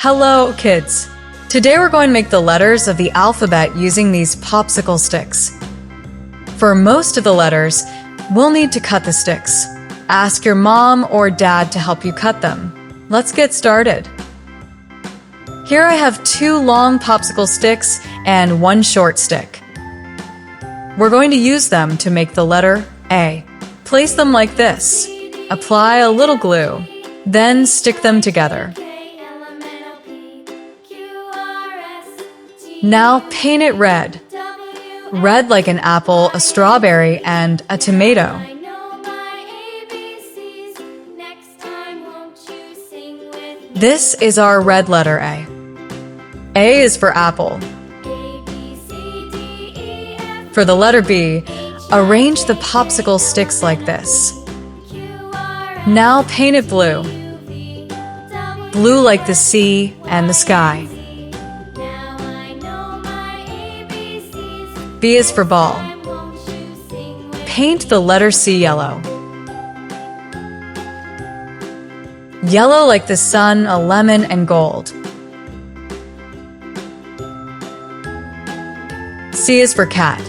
Hello, kids! Today we're going to make the letters of the alphabet using these popsicle sticks. For most of the letters, we'll need to cut the sticks. Ask your mom or dad to help you cut them. Let's get started. Here I have 2 long popsicle sticks and 1 short stick. We're going to use them to make the letter A. Place them like this. Apply a little glue, then stick them together. Now paint it red. Red like an apple, a strawberry, and a tomato. This is our red letter A. A is for apple. For the letter B, arrange the popsicle sticks like this. Now paint it blue. Blue like the sea and the sky. B is for ball. Paint the letter C yellow. Yellow like the sun, a lemon, and gold. C is for cat.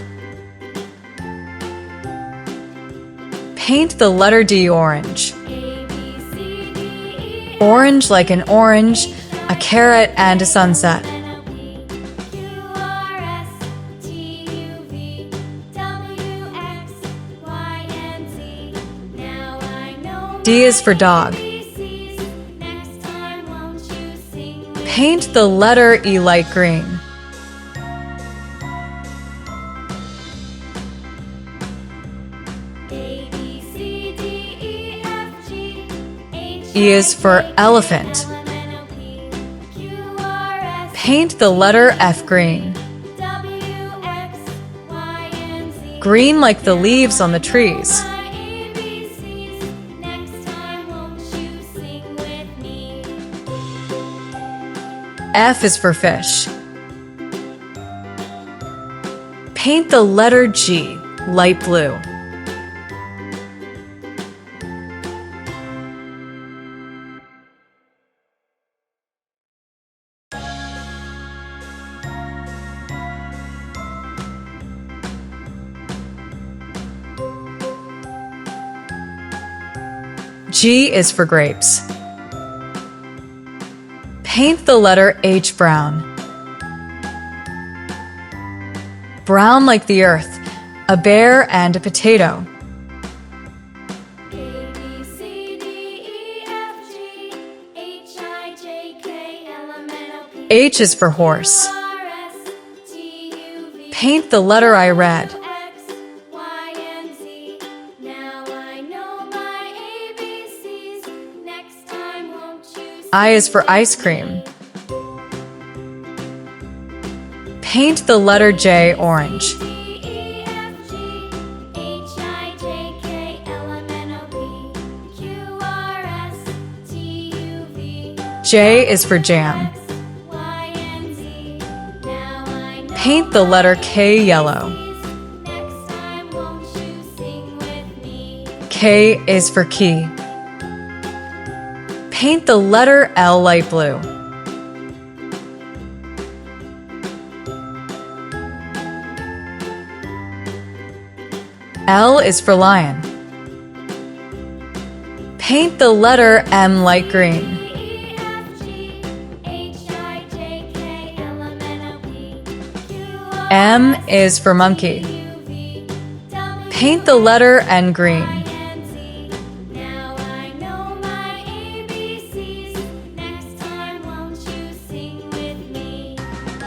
Paint the letter D orange. Orange like an orange, a carrot, and a sunset. D is for dog. Paint the letter E light green. E is for elephant. Paint the letter F green. Green like the leaves on the trees. F is for fish. Paint the letter G light blue. G is for grapes. Paint the letter H brown. Brown like the earth, a bear and a potato. H is for horse. Paint the letter I red. I is for ice cream. Paint the letter J orange. J is for jam. Paint the letter K yellow. K is for key. Paint the letter L light blue. L is for lion. Paint the letter M light green. M is for monkey. Paint the letter N green.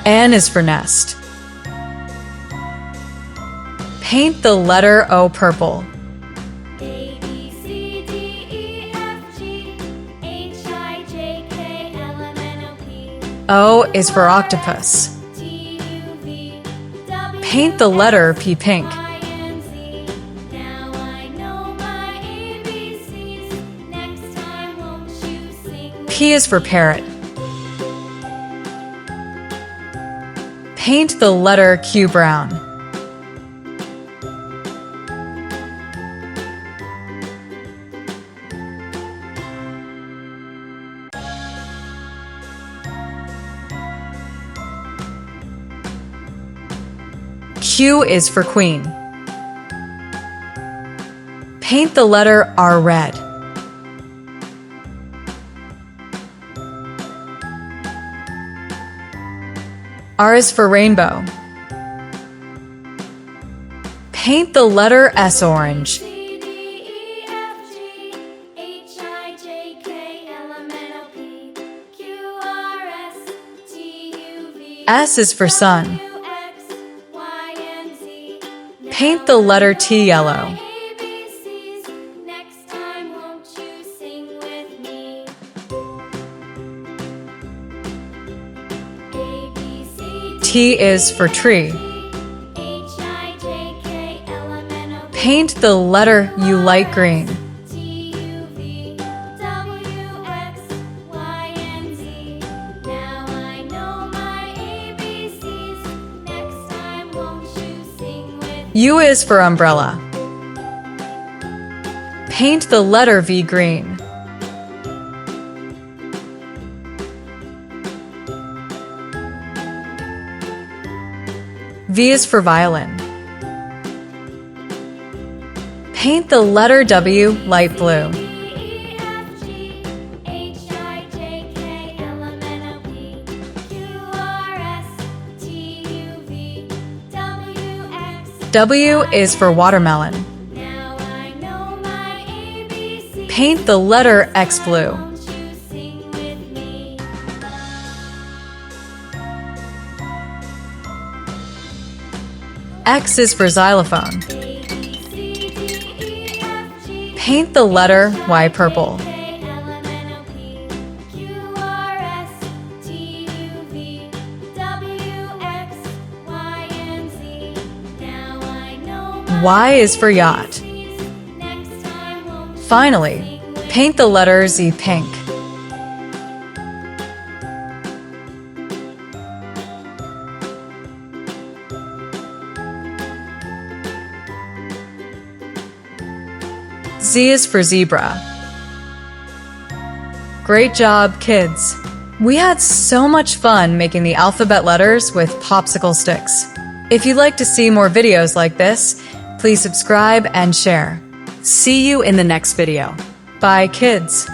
N is for nest. Paint the letter O purple. O is for octopus. Paint the letter P pink. P is for parrot. Paint the letter Q brown. Q is for queen. Paint the letter R red. R is for rainbow. Paint the letter S orange. S is for sun. Paint the letter T yellow. T is for tree. Paint the letter U light green. U is for umbrella. Paint the letter V green. V is for violin. Paint the letter W light blue. W is for watermelon. Paint the letter X blue. X is for xylophone. Paint the letter Y purple. Y is for yacht. Finally, paint the letter Z pink. Z is for zebra. Great job, kids! We had so much fun making the alphabet letters with popsicle sticks. If you'd like to see more videos like this, please subscribe and share. See you in the next video. Bye, kids!